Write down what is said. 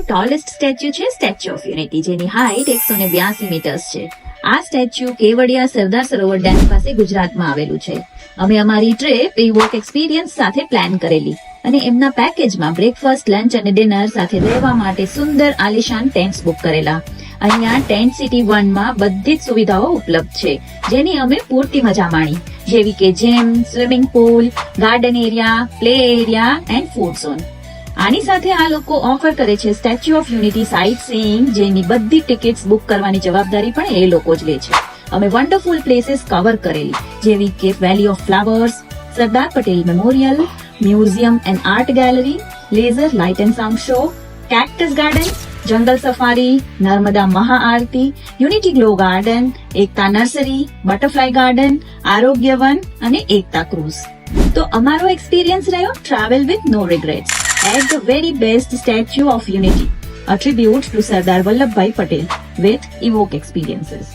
Tallest statue છે statue of unity, જેની height 182 metres છે. આ સ્ટેચ્યુ કેવડિયા સરદાર સરોવર ડેમ પાસે ગુજરાતમાં આવેલું છે. અમે અમારી ટ્રીપ ઇવોક એક્સપિરિયન્સ સાથે પ્લાન કરેલી અને એમના પેકેજમાં બ્રેકફાસ્ટ, લંચ અને ડિનર સાથે રહેવા માટે સુંદર આલિશાન ટેન્ટ્સ બુક કરેલા. અહીંયા ટેન્ટ સિટી 1 માં બધી જ સુવિધાઓ ઉપલબ્ધ છે, જેની અમે પૂરતી મજા માણી, જેવી કે gym, swimming pool, garden area, play area and food zone. આની સાથે આ લોકો ઓફર કરે છે statue of unity site seeing, જેની બધી ટિકિટ્સ બુક કરવાની જવાબદારી પણ એ લોકો જ લે છે. અમે વન્ડરફુલ પ્લેસીસ કવર કરેલી, જેવી કે valley of flowers, Sardar Patel memorial, museum and art gallery, laser light and sound show, cactus garden, jungle safari, Narmada Maha Aarti, unity glow garden, Ekta nursery, butterfly garden, Arogya Van અને એકતા ક્રુઝ. તો અમારો એક્સપિરિયન્સ રહ્યો travel with no regrets at the very best Statue of Unity, a tribute to Sardar Vallabhbhai Patel with Evoke Experiences.